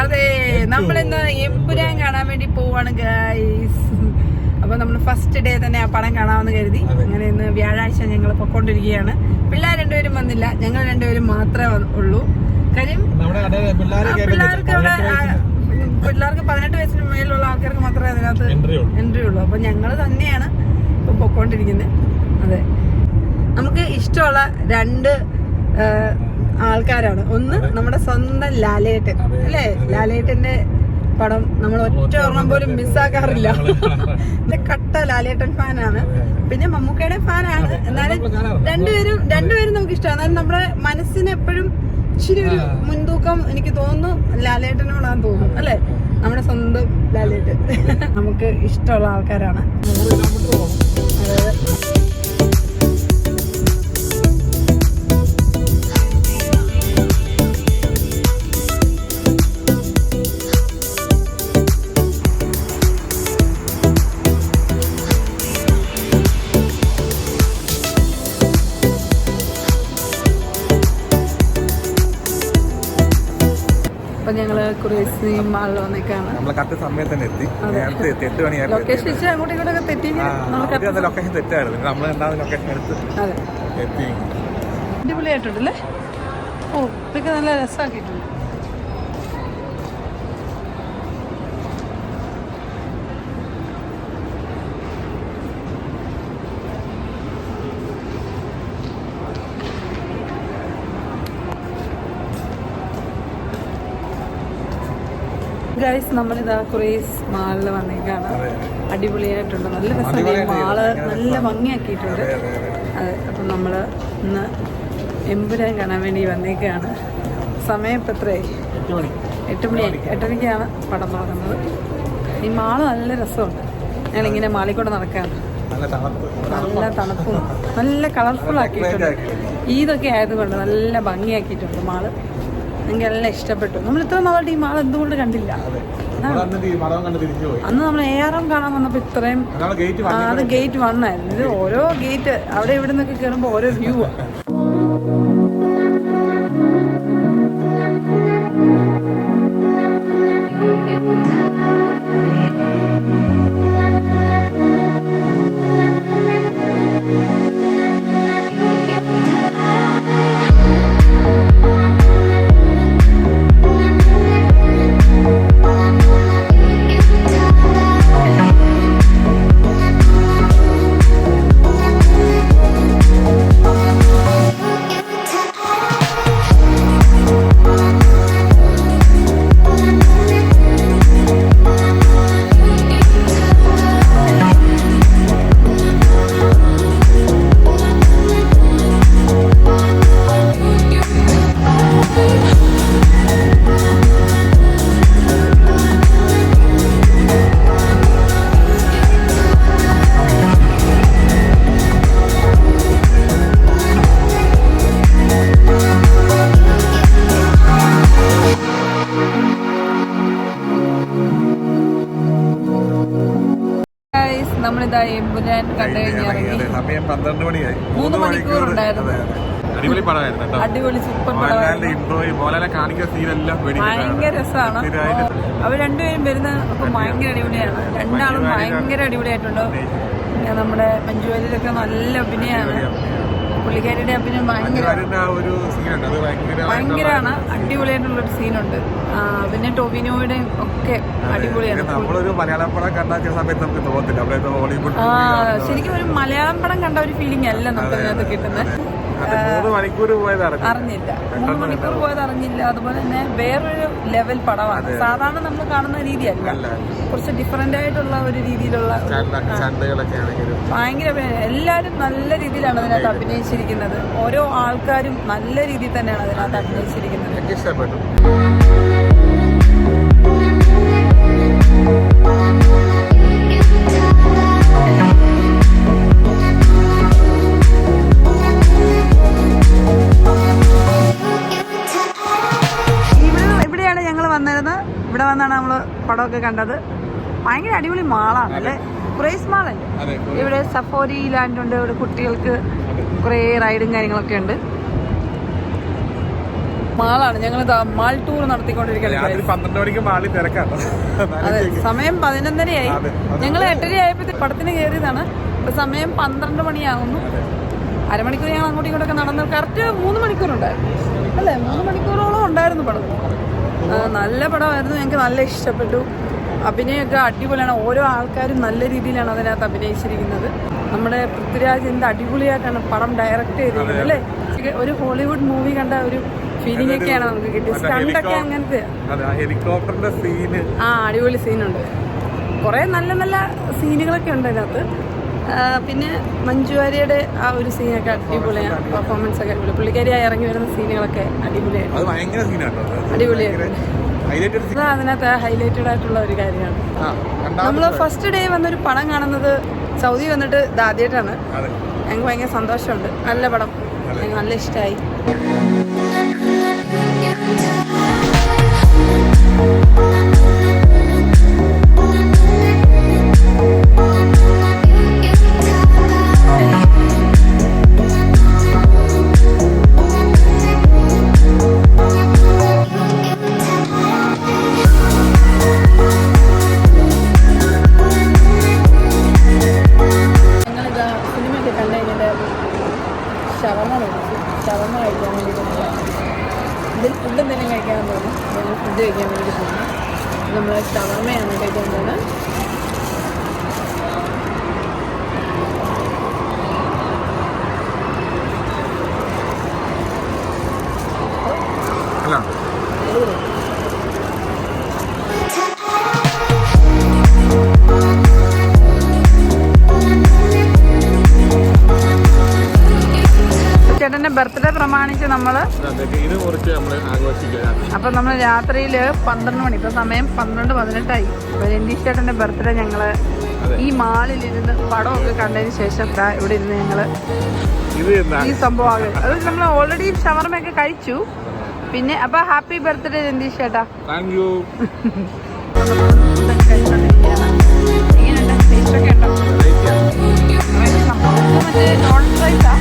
അതെ, നമ്മളിന്ന് എമ്പുരാൻ കാണാൻ വേണ്ടി പോവാണ് ഗൈസ്. അപ്പൊ നമ്മള് ഫസ്റ്റ് ഡേ തന്നെ ആ പടം കാണാമെന്ന് കരുതി. അങ്ങനെ ഇന്ന് വ്യാഴാഴ്ച ഞങ്ങൾ പൊക്കോണ്ടിരിക്കുകയാണ്. പിള്ളേർ രണ്ടുപേരും വന്നില്ല, ഞങ്ങൾ രണ്ടുപേരും മാത്രമേ ഉള്ളൂ. കാര്യം പിള്ളേർക്ക് 18 വയസ്സിന് മേലുള്ള ആൾക്കാർക്ക് മാത്രമേ അതിനകത്ത് എൻട്രി ഉള്ളൂ. അപ്പൊ ഞങ്ങൾ തന്നെയാണ് ഇപ്പൊ പൊക്കോണ്ടിരിക്കുന്നത്. അതെ, നമുക്ക് ഇഷ്ടമുള്ള രണ്ട് ആൾക്കാരാണ്. ഒന്ന് നമ്മുടെ സ്വന്തം ലാലേട്ടൻ അല്ലേ, ലാലേട്ടന്റെ പടം നമ്മൾ ഒറ്റ ഓർമ്മ പോലും മിസ്സാക്കാറില്ല. കട്ട ലാലേട്ടൻ ഫാനാണ്. പിന്നെ മമ്മൂക്കയുടെ ഫാനാണ്. എന്നാലും രണ്ടുപേരും നമുക്ക് ഇഷ്ടമാണ്. എന്നാലും നമ്മുടെ മനസ്സിന് എപ്പോഴും ഇച്ചിരി ഒരു മുൻതൂക്കം എനിക്ക് തോന്നുന്നു ലാലേട്ടനോടാന്ന് തോന്നുന്നു അല്ലെ, നമ്മുടെ സ്വന്തം ലാലേട്ടൻ. നമുക്ക് ഇഷ്ടമുള്ള ആൾക്കാരാണ്. അതായത് ഞങ്ങള് കുറേശ്ശി മാളിൽ വന്നേക്കാണ്. ലൊക്കേഷൻ അങ്ങോട്ടും ഇങ്ങോട്ടൊക്കെ തെറ്റി. അടിപൊളിയായിട്ടുണ്ടല്ലേ. ഓ, ഇതൊക്കെ നല്ല രസമാക്കിയിട്ടുണ്ട്. ഗൈസ്, നമ്മളിതാ കുറേസ് മാളിൽ വന്നേക്കാണ്. അടിപൊളിയായിട്ടുണ്ട്, നല്ല രസമാണ്. മാള് നല്ല ഭംഗിയാക്കിയിട്ടുണ്ട്. അതെ, അപ്പം നമ്മൾ ഇന്ന് എമ്പുരാൻ കാണാൻ വേണ്ടി വന്നേക്കാണ്. സമയം ഇപ്പം എത്രയായി? 8 മണിയായി. 8:30ക്കാണ് പടം തുടങ്ങുന്നത്. ഈ മാള് നല്ല രസമുണ്ട്. ഞങ്ങളിങ്ങനെ മാളിൽ കൂടെ നടക്കുകയാണ്. നല്ല തണുപ്പും നല്ല കളർഫുൾ ആക്കിയിട്ടുണ്ട്. ഇതൊക്കെ ആയതുകൊണ്ട് നല്ല ഭംഗിയാക്കിയിട്ടുണ്ട് മാള്. എനിക്ക് എല്ലാം ഇഷ്ടപ്പെട്ടു. നമ്മൾ ഇത്ര നാളായിട്ട് ഈ മാൾ എന്തുകൊണ്ട് കണ്ടില്ല. അന്ന് നമ്മൾ ARM കാണാൻ വന്നപ്പോ ഇത്രയും, അത് ഗേറ്റ് 1 ആയിരുന്നു. ഇത് ഓരോ ഗേറ്റ് അവിടെ ഇവിടെ നിന്നൊക്കെ കയറുമ്പോ ഓരോ വ്യൂ ആണ്. നമ്മളിതാ എമ്പുരാൻ കണ്ടു കഴിഞ്ഞിറങ്ങി. സമയം 12 മണിയായി. 3 മണിക്കൂറുണ്ടായിരുന്നു. അടിപൊളി സൂപ്പർ പടമായിരുന്നു. ഭയങ്കര രസമാണ്. അവർ രണ്ടുപേരും വരുന്ന ഭയങ്കര അടിപൊളിയാണ്. രണ്ടാളും ഭയങ്കര അടിപൊളിയായിട്ടുണ്ട്. നമ്മുടെ മഞ്ജു വാര്യരൊക്കെ നല്ല അഭിനയമാണ്. പുള്ളിക്കാരിയുടെ അഭിനയം ഭയങ്കരമാണ്. അടിപൊളിയായിട്ടുള്ളൊരു സീനുണ്ട്. പിന്നെ ടോവിനോയുടെ ഒക്കെ അടിപൊളിയാണ്. ശരിക്കും ഒരു മലയാളം പടം കണ്ട ഒരു ഫീലിംഗ് അല്ല നമുക്ക് അതിനകത്ത് കിട്ടുന്നത്. 3 മണിക്കൂർ പോയത് അറിഞ്ഞില്ല. 3 മണിക്കൂർ പോയത് അറിഞ്ഞില്ല. അതുപോലെ തന്നെ വേറൊരു ലെവൽ പടമാണ്. സാധാരണ നമ്മൾ കാണുന്ന രീതിയല്ല, കുറച്ച് ഡിഫറെന്റ് ആയിട്ടുള്ള ഒരു രീതിയിലുള്ള ഭയങ്കര. എല്ലാവരും നല്ല രീതിയിലാണ് അതിനകത്ത് അഭിനയിച്ചിരിക്കുന്നത്. ഓരോ ആൾക്കാരും നല്ല രീതിയിൽ തന്നെയാണ് അതിനകത്ത് അഭിനയിച്ചിരിക്കുന്നത്. ഇഷ്ടപ്പെട്ടു. ഇവിടെ വന്നാണ് നമ്മള് പടമൊക്കെ കണ്ടത്. ഭയങ്കര അടിപൊളി മാളാണ് അല്ലേ, കുറേസ് മാളല്ലേ. ഇവിടെ സഫോരി ലാൻഡ് ഉണ്ട്, ഇവിടെ കുട്ടികൾക്ക് കുറേ റൈഡും കാര്യങ്ങളൊക്കെ ഉണ്ട്. മാളാണ്. ഞങ്ങൾ മാൾ ടൂർ നടത്തിക്കൊണ്ടിരിക്കുകയാണ്. രാത്രി 12 മണിക്ക് മാളി തിരക്കാട്ടോ. അതെ, സമയം 11:30 ഞങ്ങൾ 8:30 ആയപ്പോഴത്തേക്ക് പടത്തിന് കയറിയതാണ്. ഇപ്പൊ സമയം 12 മണിയാകുന്നു. അരമണിക്കൂർ ഞങ്ങൾ അങ്ങോട്ടും ഇങ്ങോട്ടൊക്കെ നടന്ന് കറക്റ്റ് 3 മണിക്കൂറുണ്ടായിരുന്നു അല്ലേ? 3 മണിക്കൂറോളം ഉണ്ടായിരുന്നു പടം. നല്ല പടമായിരുന്നു. ഞങ്ങൾക്ക് നല്ല ഇഷ്ടപ്പെട്ടു. അഭിനയമൊക്കെ അടിപൊളിയാണ്. ഓരോ ആൾക്കാരും നല്ല രീതിയിലാണ് അതിനകത്ത് അഭിനയിച്ചിരിക്കുന്നത്. നമ്മുടെ പൃഥ്വിരാജ് എന്ത് അടിപൊളിയായിട്ടാണ് പടം ഡയറക്റ്റ് ചെയ്തിരിക്കുന്നത് അല്ലേ? ഒരു ഹോളിവുഡ് മൂവി കണ്ട ഒരു ഫീലിംഗ് ഒക്കെയാണ് നമുക്ക് കിട്ടിയത്. സ്റ്റണ്ടൊക്കെ അങ്ങനത്തെ ഹെലികോപ്റ്ററിന്റെ സീന് അടിപൊളി സീനുണ്ട്. കുറെ നല്ല നല്ല സീനുകളൊക്കെ ഉണ്ട് അതിനകത്ത്. പിന്നെ മഞ്ജു വാര്യരുടെ ആ ഒരു സീനൊക്കെ അടിപൊളിയാണ്. പെർഫോമൻസ് ഒക്കെ അടിപൊളി. പുള്ളിക്കാരിയായി ഇറങ്ങി വരുന്ന സീനുകളൊക്കെ അടിപൊളിയായിരുന്നു. അതിനകത്ത് ഹൈലൈറ്റഡ് ആയിട്ടുള്ള ഒരു കാര്യമാണ്. നമ്മൾ ഫസ്റ്റ് ഡേ വന്നൊരു പടം കാണുന്നത് സൗദി വന്നിട്ട് ഇത് ആദ്യമായിട്ടാണ്. ഞങ്ങൾക്ക് ഭയങ്കര സന്തോഷമുണ്ട്. നല്ല പടം, ഞങ്ങൾക്ക് നല്ല ഇഷ്ടമായി. ഷവർമ കഴിക്കാൻ വേണ്ടിയിട്ട് ഫുഡ് എന്തെങ്കിലും കഴിക്കാൻ തോന്നും. ഞങ്ങൾ ഫുഡ് കഴിക്കാൻ വേണ്ടി പോകുന്നു. നമ്മൾ ഷവർമയാണ് കഴിക്കാൻ പോകുന്നത്. ചേട്ടന്റെ ബർത്ത്ഡേ പ്രമാണിച്ച് നമ്മള് അപ്പൊ നമ്മൾ രാത്രിയിൽ 12 മണി, ഇപ്പൊ സമയം 12:18 അപ്പൊ രണ്ടീഷ് ചേട്ടന്റെ ബർത്ത്ഡേ ഞങ്ങള് ഈ മാളിലിരുന്ന് പടമൊക്കെ കണ്ടതിന് ശേഷം ഇവിടെ ഇരുന്ന് ഞങ്ങള് ഈ സംഭവം അത് നമ്മൾ ഓൾറെഡി ഷവർമയൊക്കെ കഴിച്ചു. പിന്നെ അപ്പൊ ഹാപ്പി ബർത്ത്ഡേ രണ്ടീഷ് ചേട്ടാ. എങ്ങനെയുണ്ട്? ടേസ്റ്റ് ഒക്കെ ഉണ്ടോ? സംഭവം മറ്റേ നോൺ ഫ്രൈസാ.